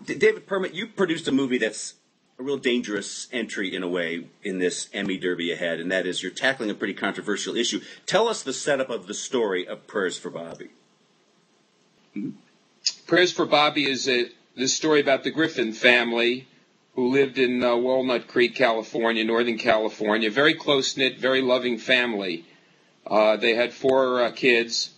David Permut, you produced a movie that's a real dangerous entry in a way in this Emmy Derby ahead, and that is you're tackling a pretty controversial issue. Tell us the setup of the story of Prayers for Bobby. Mm-hmm. Prayers for Bobby is the story about the Griffin family who lived in Walnut Creek, California, Northern California. Very close-knit, very loving family. They had 4 kids,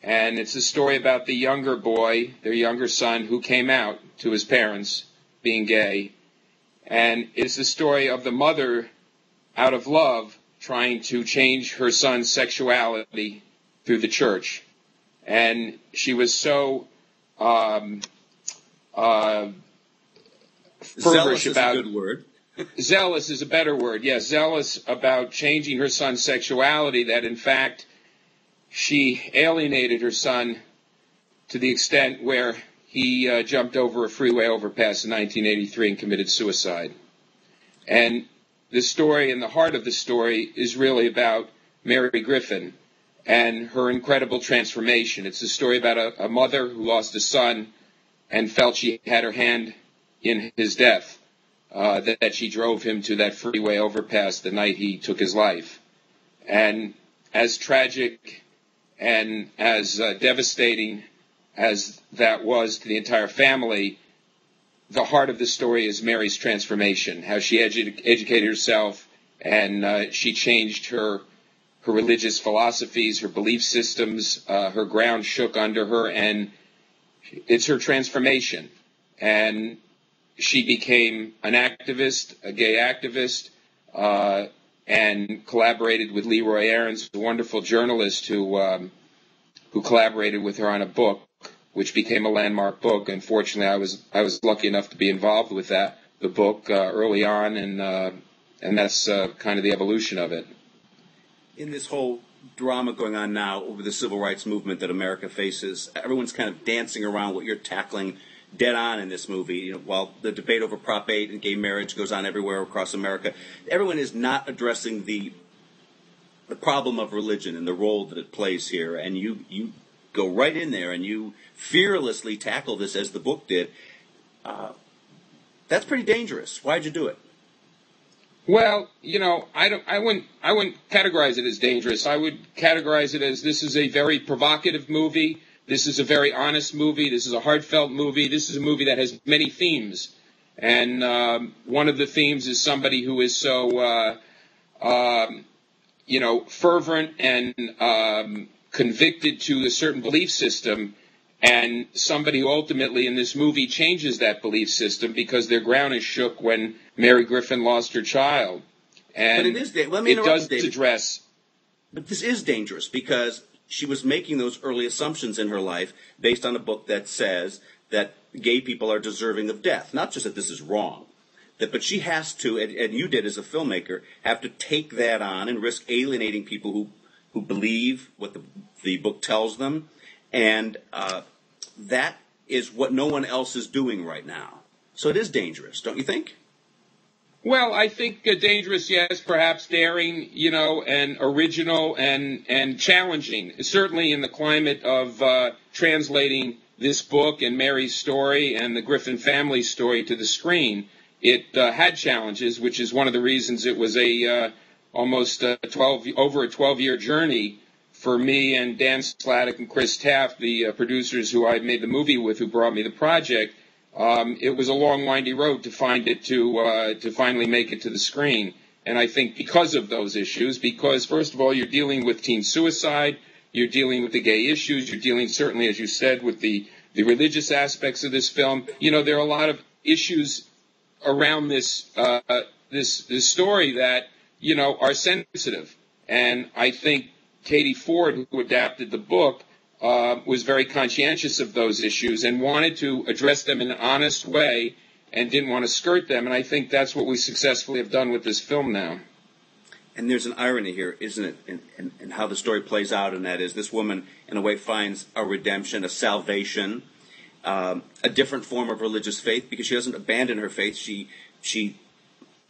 and it's a story about the younger boy, their younger son, who came out to his parents being gay. And it's the story of the mother, out of love, trying to change her son's sexuality through the church. And she was so zealous is a good word. Zealous is a better word, yes. Zealous about changing her son's sexuality that, in fact, she alienated her son to the extent where he jumped over a freeway overpass in 1983 and committed suicide. And the story, and the heart of the story, is really about Mary Griffin and her incredible transformation. It's a story about a mother who lost a son and felt she had her hand in his death, that she drove him to that freeway overpass the night he took his life. And as tragic and as devastating as that was to the entire family, the heart of the story is Mary's transformation, how she educated herself, and she changed her religious philosophies, her belief systems, her ground shook under her, and it's her transformation. And she became an activist, a gay activist, and collaborated with Leroy Aarons, a wonderful journalist who collaborated with her on a book, which became a landmark book. Unfortunately, I was lucky enough to be involved with the book early on, and that's kind of the evolution of it. In this whole drama going on now over the civil rights movement that America faces, everyone's kind of dancing around what you're tackling dead on in this movie. You know, while the debate over Prop 8 and gay marriage goes on everywhere across America, everyone is not addressing the problem of religion and the role that it plays here. And you go right in there and you fearlessly tackle this as the book did. That's pretty dangerous. Why'd you do it? Well, you know, I wouldn't categorize it as dangerous. I would categorize it as this is a very provocative movie. This is a very honest movie. This is a heartfelt movie. This is a movie that has many themes. And one of the themes is somebody who is so, fervent and convicted to a certain belief system, and somebody who ultimately in this movie changes that belief system because their ground is shook when Mary Griffin lost her child. And but it is, let me interrupt, David. Address. But this is dangerous because she was making those early assumptions in her life based on a book that says that gay people are deserving of death. Not just that this is wrong, but she has to, and you did as a filmmaker, have to take that on and risk alienating people who believe what the book tells them. And that is what no one else is doing right now. So it is dangerous, don't you think? Well, I think dangerous, yes, perhaps daring, and original and challenging. Certainly in the climate of translating this book and Mary's story and the Griffin family story to the screen, it had challenges, which is one of the reasons it was almost over a 12-year journey for me and Dan Sladek and Chris Taft, the producers who I made the movie with, who brought me the project. It was a long, windy road to find it to finally make it to the screen. And I think because of those issues, because first of all, you're dealing with teen suicide, you're dealing with the gay issues, you're dealing certainly, as you said, with the religious aspects of this film. There are a lot of issues around this story that are sensitive, and I think Katie Ford, who adapted the book, was very conscientious of those issues and wanted to address them in an honest way and didn't want to skirt them. And I think that's what we successfully have done with this film now. And there's an irony here, isn't it, in how the story plays out, and that is this woman, in a way, finds a redemption, a salvation, a different form of religious faith, because she doesn't abandon her faith. She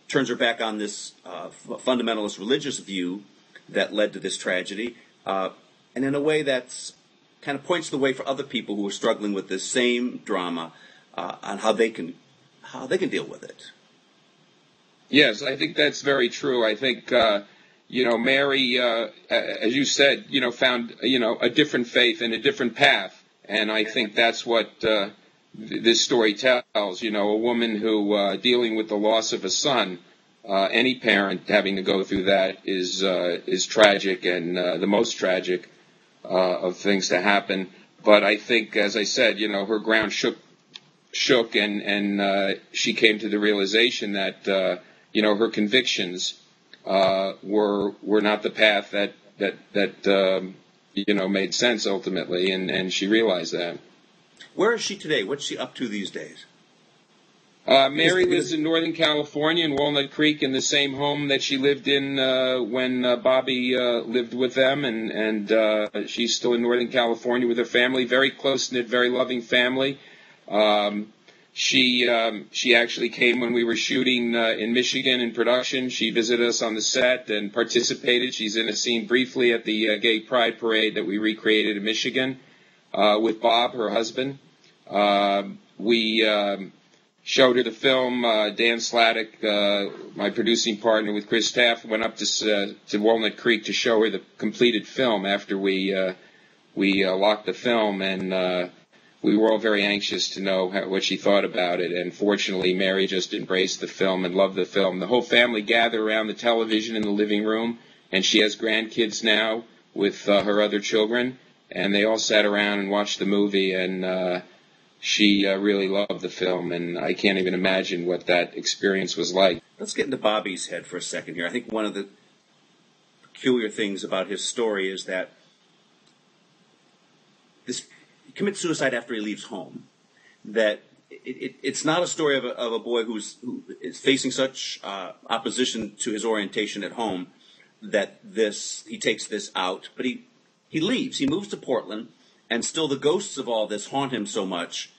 turns her back on this fundamentalist religious view that led to this tragedy, and in a way that's kind of points the way for other people who are struggling with this same drama on how they can deal with it. Yes, I think that's very true. I think Mary, as you said, found a different faith and a different path, and I think that's what this story tells. A woman who dealing with the loss of a son. Any parent having to go through that is tragic and the most tragic of things to happen. But I think, as I said, her ground shook, and she came to the realization that her convictions were not the path that made sense ultimately, and she realized that. Where is she today? What's she up to these days? Mary lives in Northern California in Walnut Creek in the same home that she lived in when Bobby lived with them, and she's still in Northern California with her family. Very close-knit, very loving family. She actually came when we were shooting in Michigan in production. She visited us on the set and participated. She's in a scene briefly at the Gay Pride Parade that we recreated in Michigan with Bob, her husband. We showed her the film. Dan Sladek, my producing partner with Chris Taft, went up to Walnut Creek to show her the completed film after we locked the film, and we were all very anxious to know what she thought about it. And fortunately, Mary just embraced the film and loved the film. The whole family gathered around the television in the living room, and she has grandkids now with her other children, and they all sat around and watched the movie, and she really loved the film, and I can't even imagine what that experience was like. Let's get into Bobby's head for a second here. I think one of the peculiar things about his story is that he commits suicide after he leaves home. That it's not a story of a boy who is facing such opposition to his orientation at home that he takes this out, but he leaves. He moves to Portland. And still the ghosts of all this haunt him so much,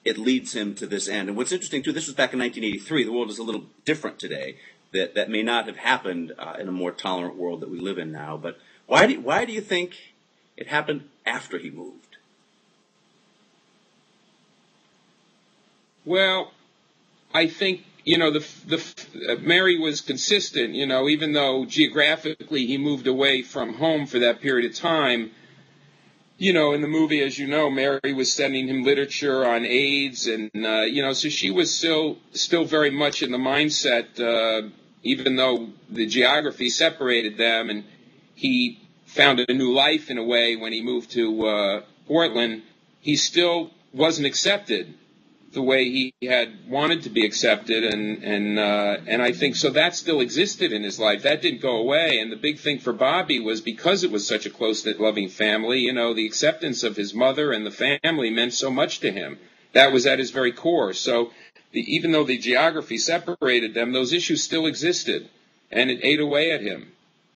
it leads him to this end. And what's interesting, too, this was back in 1983. The world is a little different today. That may not have happened in a more tolerant world that we live in now. But why do you think it happened after he moved? Well, I think, Mary was consistent, even though geographically he moved away from home for that period of time. In the movie, as you know, Mary was sending him literature on AIDS, and so she was still very much in the mindset, even though the geography separated them, and he found a new life in a way when he moved to Portland. He still wasn't accepted the way he had wanted to be accepted, and I think so that still existed in his life. That didn't go away, and the big thing for Bobby was because it was such a close-knit, loving family, the acceptance of his mother and the family meant so much to him. That was at his very core. So even though the geography separated them, those issues still existed, and it ate away at him.